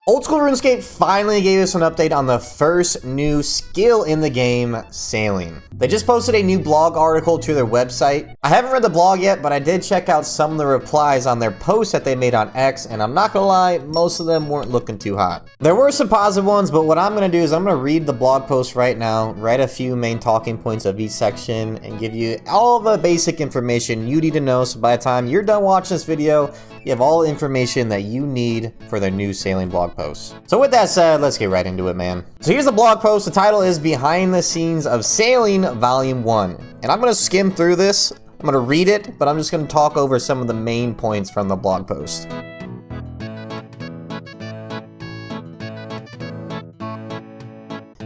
Old School RuneScape finally gave us an update on the first new skill in the game, sailing. They just posted a new blog article to their website. I haven't read the blog yet, but I did check out some of the replies on their posts that they made on X, and I'm not gonna lie, most of them weren't looking too hot. There were some positive ones, but what I'm gonna do is I'm gonna read the blog post right now, write a few main talking points of each section, and give you all the basic information you need to know, so by the time you're done watching this video, you have all the information that you need for their new sailing blog post. So with that said, let's get right into it, man. So here's the blog post. The title is Behind the Scenes of Sailing Volume 1. And I'm gonna skim through this. I'm gonna read it, but I'm just gonna talk over some of the main points from the blog post.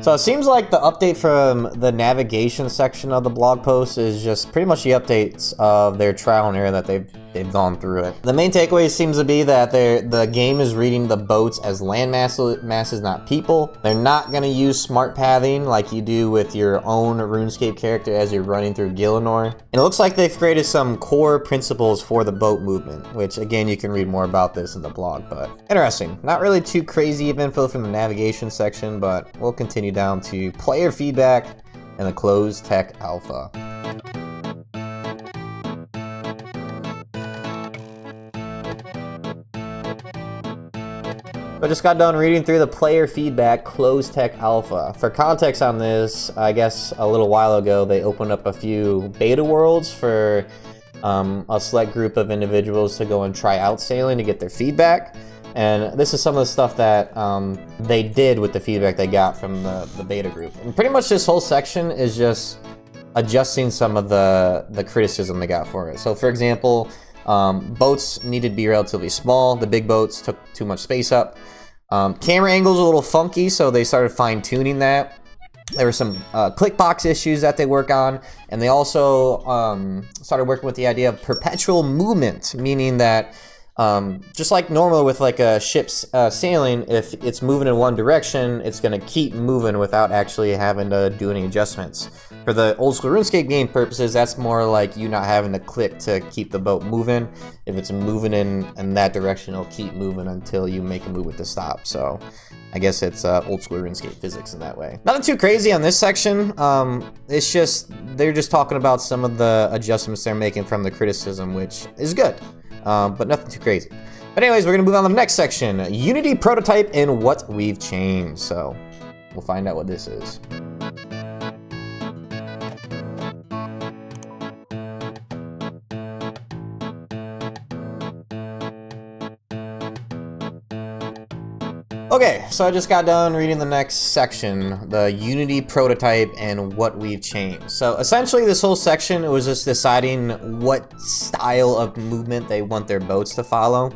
So it seems like the update from the navigation section of the blog post is just pretty much the updates of their trial and error that they've gone through it. The main takeaway seems to be that the game is reading the boats as land masses, not people. They're not going to use smart pathing like you do with your own RuneScape character as you're running through Gielinor. And it looks like they've created some core principles for the boat movement, which again, you can read more about this in the blog, but interesting. Not really too crazy of info from the navigation section, but we'll continue down to player feedback and the closed tech alpha. I just got done reading through the player feedback closed tech alpha. For context on this, I guess a little while ago they opened up a few beta worlds for a select group of individuals to go and try out sailing to get their feedback. And this is some of the stuff that they did with the feedback they got from the beta group. And pretty much this whole section is just adjusting some of the criticism they got for it. So for example, boats needed to be relatively small. The big boats took too much space up. Camera angles are a little funky, so they started fine-tuning that. There were some click box issues that they work on, and they also started working with the idea of perpetual movement, meaning that just like normal with like a ship's sailing, if it's moving in one direction, it's going to keep moving without actually having to do any adjustments. For the Old School RuneScape game purposes, that's more like you not having to click to keep the boat moving. If it's moving in that direction, it'll keep moving until you make a move with the stop. So I guess it's Old School RuneScape physics in that way. Nothing too crazy on this section. It's just, they're just talking about some of the adjustments they're making from the criticism, which is good. But nothing too crazy. But anyways, we're gonna move on to the next section, Unity prototype and what we've changed. So we'll find out what this is. Okay, so I just got done reading the next section, the Unity prototype and what we've changed. So essentially this whole section, it was just deciding what style of movement they want their boats to follow.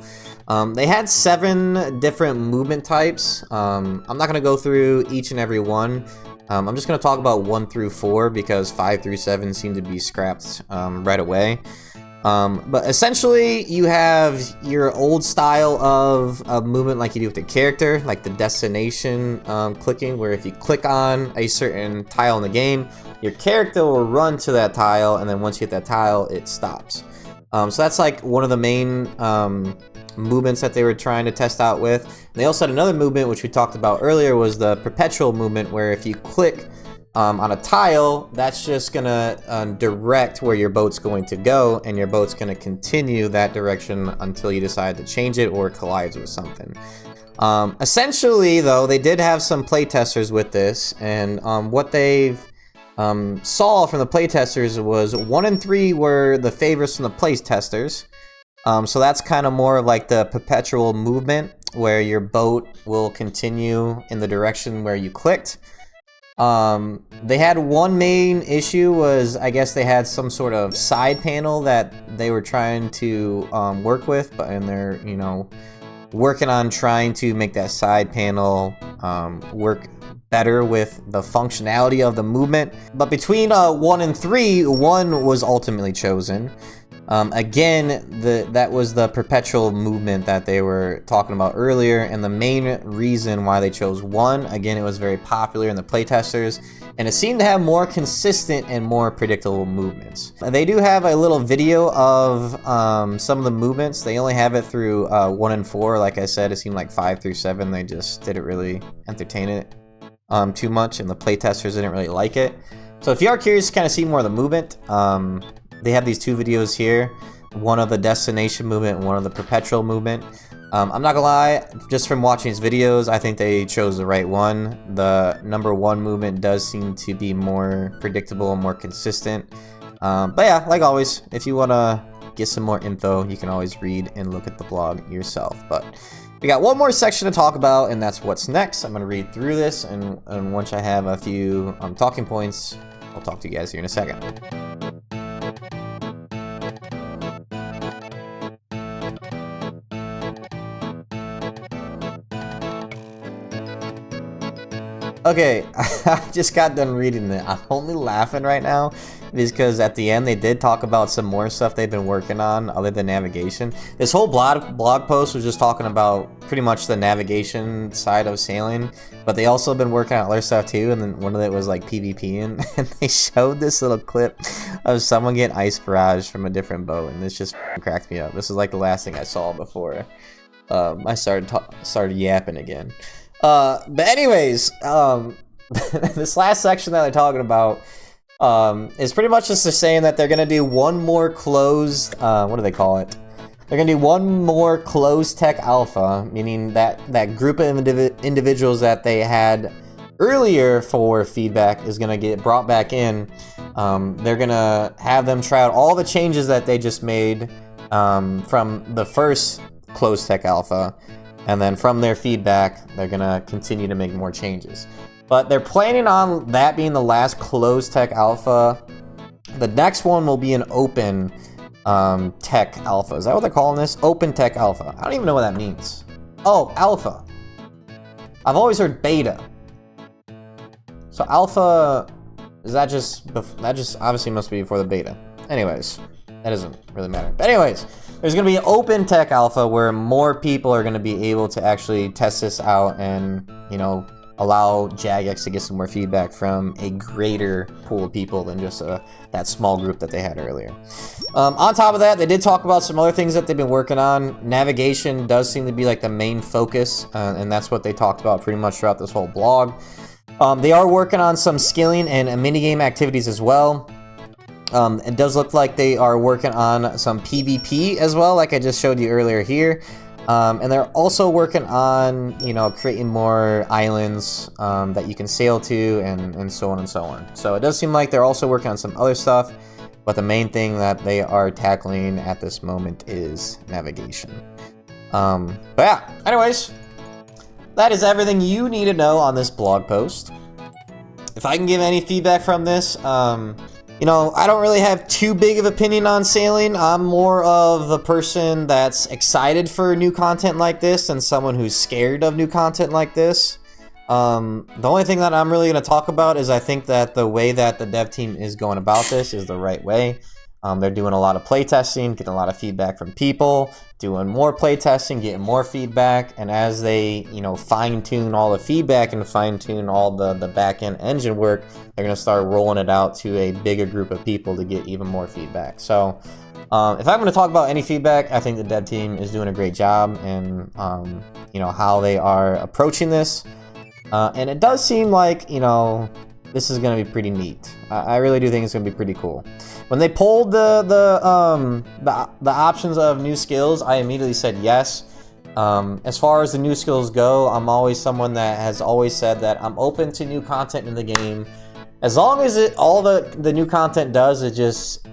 They had 7 different movement types. I'm not going to go through each and every one. I'm just going to talk about 1 through 4 because 5 through 7 seem to be scrapped right away. But essentially you have your old style of movement like you do with the character, like the destination clicking, where if you click on a certain tile in the game, your character will run to that tile, and then once you hit that tile, it stops. So that's like one of the main movements that they were trying to test out with. And they also had another movement, which we talked about earlier, was the perpetual movement, where if you click on a tile, that's just gonna direct where your boat's going to go, and your boat's gonna continue that direction until you decide to change it or it collides with something. Essentially, though, they did have some playtesters with this, and what they've saw from the playtesters was 1 and 3 were the favorites from the playtesters. So that's kind of more of like the perpetual movement, where your boat will continue in the direction where you clicked. They had one main issue was, I guess they had some sort of side panel that they were trying to work with, and they're, you know, working on trying to make that side panel work better with the functionality of the movement. But between 1 and 3, 1 was ultimately chosen. Again, that was the perpetual movement that they were talking about earlier, and the main reason why they chose 1, again, it was very popular in the playtesters, and it seemed to have more consistent and more predictable movements. They do have a little video of some of the movements. They only have it through 1 and 4. Like I said, it seemed like 5 through 7, they just didn't really entertain it too much, and the playtesters didn't really like it. So if you are curious to kind of see more of the movement, they have these 2 videos here, one of the destination movement and one of the perpetual movement. I'm not gonna lie, just from watching these videos, I think they chose the right one. The number 1 movement does seem to be more predictable and more consistent. But yeah, like always, if you wanna get some more info, you can always read and look at the blog yourself. But we got one more section to talk about, and that's what's next. I'm gonna read through this, and once I have a few talking points, I'll talk to you guys here in a second. Okay, I just got done reading it. I'm only laughing right now because at the end they did talk about some more stuff they've been working on other than navigation. This whole blog post was just talking about pretty much the navigation side of sailing, but they also been working on other stuff too, and then one of it was like PvP, and they showed this little clip of someone getting ice barrage from a different boat, and this just cracked me up. This is like the last thing I saw before I started yapping again. But anyways, this last section that they're talking about is pretty much just saying that they're gonna do one more closed, what do they call it? They're gonna do one more closed tech alpha, meaning that group of individuals that they had earlier for feedback is gonna get brought back in. They're gonna have them try out all the changes that they just made from the first closed tech alpha. And then from their feedback, they're gonna continue to make more changes. But they're planning on that being the last closed tech alpha. The next one will be an open tech alpha. Is that what they're calling this? Open tech alpha. I don't even know what that means. Oh, alpha. I've always heard beta. So alpha, is that just obviously must be before the beta. Anyways, that doesn't really matter. But anyways, there's going to be an open tech alpha where more people are going to be able to actually test this out and, you know, allow Jagex to get some more feedback from a greater pool of people than just that small group that they had earlier. On top of that, they did talk about some other things that they've been working on. Navigation does seem to be like the main focus, and that's what they talked about pretty much throughout this whole blog. They are working on some skilling and minigame activities as well. It does look like they are working on some PvP as well, like I just showed you earlier here. And they're also working on, you know, creating more islands that you can sail to and so on and so on. So it does seem like they're also working on some other stuff, but the main thing that they are tackling at this moment is navigation. But yeah, anyways, that is everything you need to know on this blog post. If I can give any feedback from this, you know, I don't really have too big of an opinion on sailing. I'm more of the person that's excited for new content like this than someone who's scared of new content like this. The only thing that I'm really going to talk about is I think that the way that the dev team is going about this is the right way. They're doing a lot of playtesting, getting a lot of feedback from people, doing more playtesting, getting more feedback, and as they, you know, fine-tune all the feedback and fine-tune all the back-end engine work, they're going to start rolling it out to a bigger group of people to get even more feedback. So, if I'm going to talk about any feedback, I think the dev team is doing a great job in, you know, how they are approaching this. And it does seem like, you know, this is going to be pretty neat. I really do think it's going to be pretty cool. When they pulled the options of new skills, I immediately said yes. As far as the new skills go, I'm always someone that has always said that I'm open to new content in the game. As long as all the new content does, it just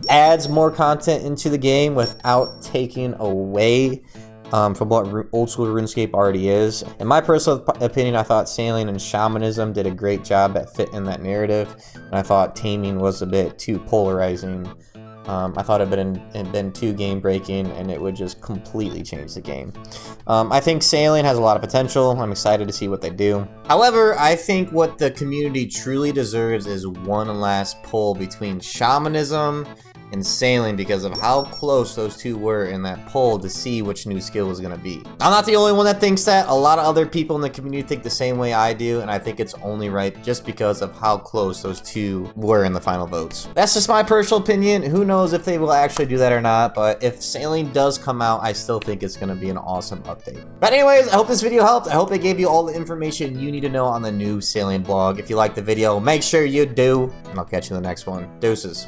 adds more content into the game without taking away from what Old School RuneScape already is. In my personal opinion, I thought Sailing and Shamanism did a great job at fitting that narrative, and I thought Taming was a bit too polarizing. I thought it had been too game-breaking, and it would just completely change the game. I think Sailing has a lot of potential. I'm excited to see what they do. However, I think what the community truly deserves is one last pull between Shamanism and Sailing because of how close those two were in that poll to see which new skill was going to be. I'm not the only one that thinks that. A lot of other people in the community think the same way I do, and I think it's only right just because of how close those two were in the final votes. That's just my personal opinion. Who knows if they will actually do that or not, but if Sailing does come out, I still think it's going to be an awesome update. But anyways, I hope this video helped. I hope it gave you all the information you need to know on the new Sailing blog. If you liked the video, make sure you do, and I'll catch you in the next one. Deuces.